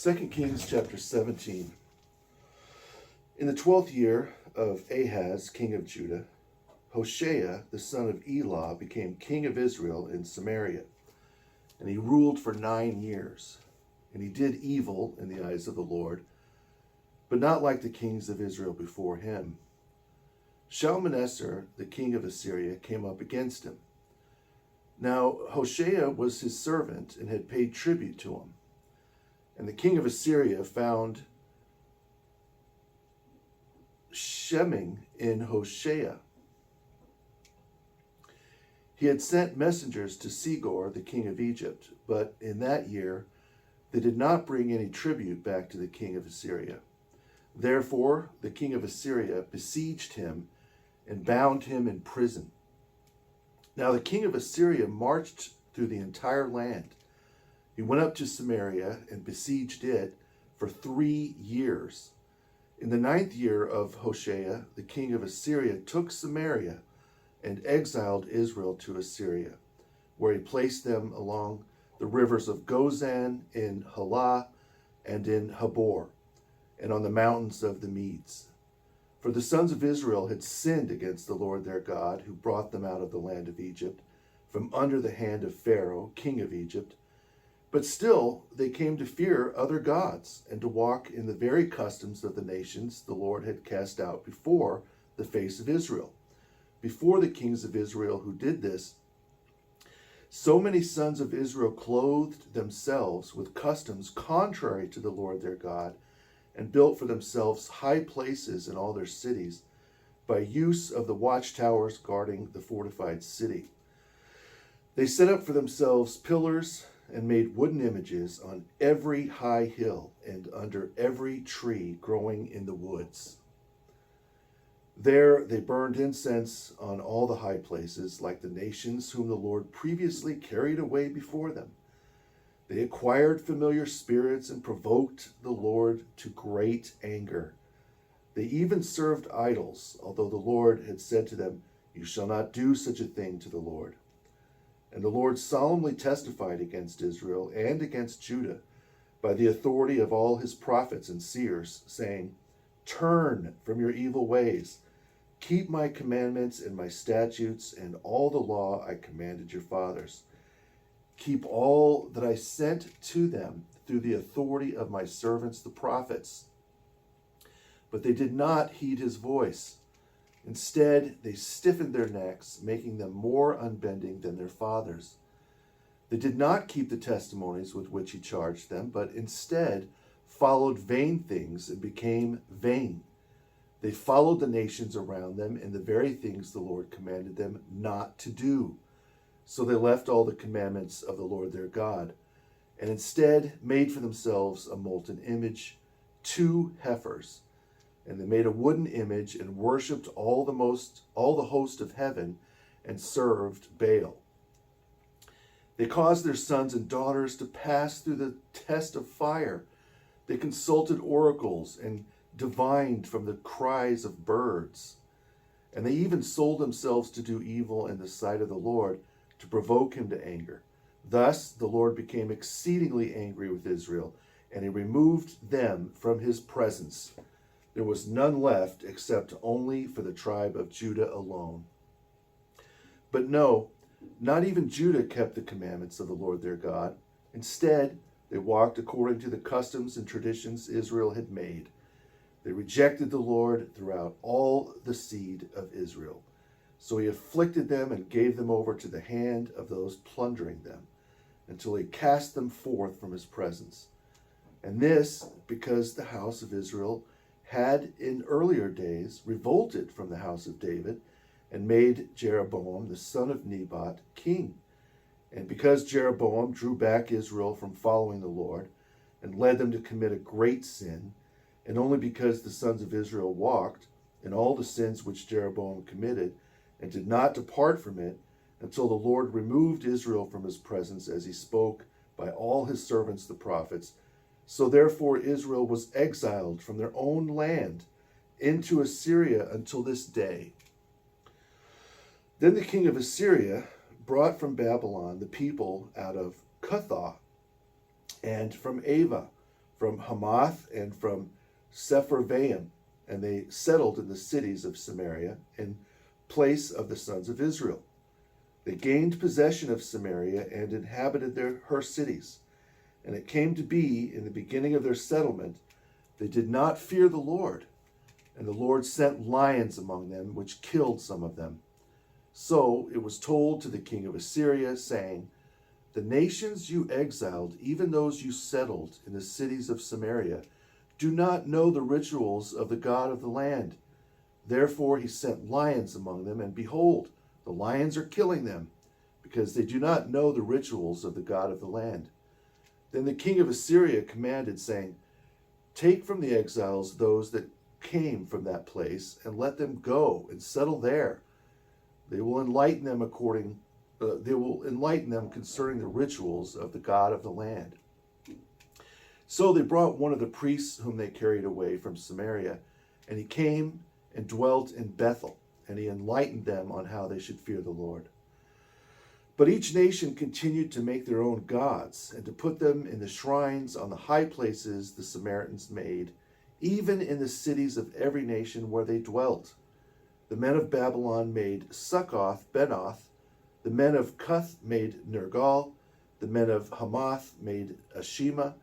2 Kings chapter 17. In the 12th year of Ahaz, king of Judah, Hoshea, the son of Elah, became king of Israel in Samaria, and he ruled for 9 years. And he did evil in the eyes of the Lord, but not like the kings of Israel before him. Shalmaneser, the king of Assyria, came up against him. Now Hoshea was his servant and had paid tribute to him. And the king of Assyria found Sheming in Hoshea. He had sent messengers to Segor, the king of Egypt, but in that year they did not bring any tribute back to the king of Assyria. Therefore the king of Assyria besieged him and bound him in prison. Now the king of Assyria marched through the entire land. He went up to Samaria and besieged it for 3 years. In the 9th year of Hoshea, the king of Assyria took Samaria and exiled Israel to Assyria, where he placed them along the rivers of Gozan, in Halah, and in Habor, and on the mountains of the Medes. For the sons of Israel had sinned against the Lord their God, who brought them out of the land of Egypt, from under the hand of Pharaoh, king of Egypt. But still they came to fear other gods, and to walk in the very customs of the nations the Lord had cast out before the face of Israel. Before the kings of Israel who did this, so many sons of Israel clothed themselves with customs contrary to the Lord their God, and built for themselves high places in all their cities, by use of the watchtowers guarding the fortified city. They set up for themselves pillars and made wooden images on every high hill and under every tree growing in the woods. There they burned incense on all the high places, like the nations whom the Lord previously carried away before them. They acquired familiar spirits and provoked the Lord to great anger. They even served idols, although the Lord had said to them, "You shall not do such a thing to the Lord." And the Lord solemnly testified against Israel and against Judah by the authority of all his prophets and seers, saying, "Turn from your evil ways. Keep my commandments and my statutes and all the law I commanded your fathers. Keep all that I sent to them through the authority of my servants the prophets." But they did not heed his voice. Instead, they stiffened their necks, making them more unbending than their fathers. They did not keep the testimonies with which he charged them, but instead followed vain things and became vain. They followed the nations around them in the very things the Lord commanded them not to do. So they left all the commandments of the Lord their God, and instead made for themselves a molten image, 2 heifers. And they made a wooden image and worshipped all the host of heaven, and served Baal. They caused their sons and daughters to pass through the test of fire. They consulted oracles and divined from the cries of birds. And they even sold themselves to do evil in the sight of the Lord, to provoke him to anger. Thus the Lord became exceedingly angry with Israel, and he removed them from his presence. There was none left except only for the tribe of Judah alone. But no, not even Judah kept the commandments of the Lord their God. Instead, they walked according to the customs and traditions Israel had made. They rejected the Lord throughout all the seed of Israel. So he afflicted them and gave them over to the hand of those plundering them, until he cast them forth from his presence. And this because the house of Israel had in earlier days revolted from the house of David and made Jeroboam the son of Nebat king. And because Jeroboam drew back Israel from following the Lord and led them to commit a great sin, and only because the sons of Israel walked in all the sins which Jeroboam committed and did not depart from it until the Lord removed Israel from his presence, as he spoke by all his servants the prophets. So therefore Israel was exiled from their own land into Assyria until this day. Then the king of Assyria brought from Babylon the people out of Cuthah and from Ava, from Hamath and from Sepharvaim, and they settled in the cities of Samaria in place of the sons of Israel. They gained possession of Samaria and inhabited her cities. And it came to be in the beginning of their settlement, they did not fear the Lord, and the Lord sent lions among them, which killed some of them. So it was told to the king of Assyria, saying, the nations you exiled, even those you settled in the cities of Samaria, do not know the rituals of the God of the land. Therefore he sent lions among them, and behold, the lions are killing them, because they do not know the rituals of the God of the land. Then the king of Assyria commanded, saying, take from the exiles those that came from that place, and let them go and settle there. They will enlighten them concerning the rituals of the God of the land. So they brought one of the priests whom they carried away from Samaria, and he came and dwelt in Bethel, and he enlightened them on how they should fear the Lord. But each nation continued to make their own gods, and to put them in the shrines on the high places the Samaritans made, even in the cities of every nation where they dwelt. The men of Babylon made Succoth Benoth, the men of Cuth made Nergal, the men of Hamath made Ashima,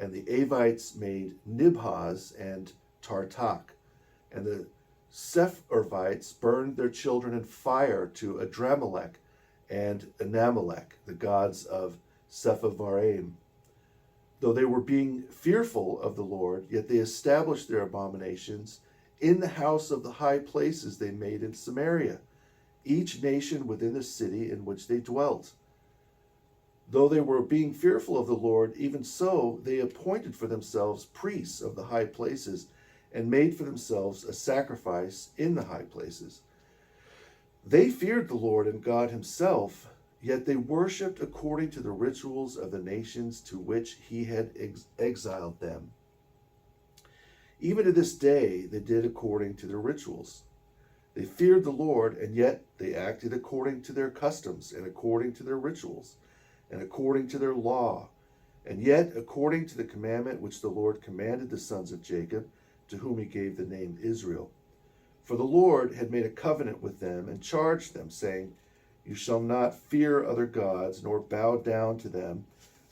and the Avites made Nibhaz and Tartak. And the Sepharvites burned their children in fire to Adramelech and Anamelech, the gods of Sepharvaim. Though they were being fearful of the Lord, yet they established their abominations in the house of the high places they made in Samaria, each nation within the city in which they dwelt. Though they were being fearful of the Lord, even so they appointed for themselves priests of the high places, and made for themselves a sacrifice in the high places. They feared the Lord and God himself, yet they worshipped according to the rituals of the nations to which he had exiled them. Even to this day they did according to their rituals. They feared the Lord, and yet they acted according to their customs, and according to their rituals, and according to their law, and yet according to the commandment which the Lord commanded the sons of Jacob, to whom he gave the name Israel. For the Lord had made a covenant with them, and charged them, saying, you shall not fear other gods, nor bow down to them,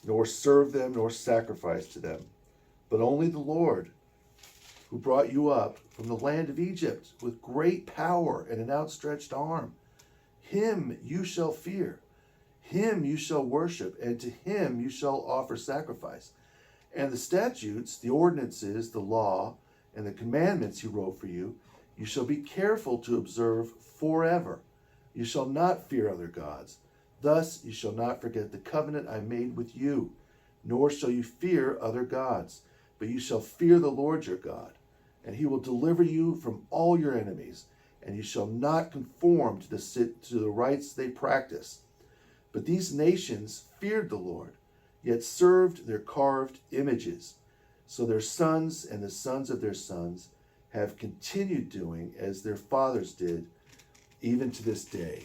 nor serve them, nor sacrifice to them, but only the Lord, who brought you up from the land of Egypt with great power and an outstretched arm. Him you shall fear, him you shall worship, and to him you shall offer sacrifice. And the statutes, the ordinances, the law, and the commandments he wrote for you, you shall be careful to observe forever. You shall not fear other gods. Thus you shall not forget the covenant I made with you, nor shall you fear other gods, but you shall fear the Lord your God, and he will deliver you from all your enemies, and you shall not conform to the rites they practice. But these nations feared the Lord, yet served their carved images. So their sons and the sons of their sons have continued doing as their fathers did, even to this day.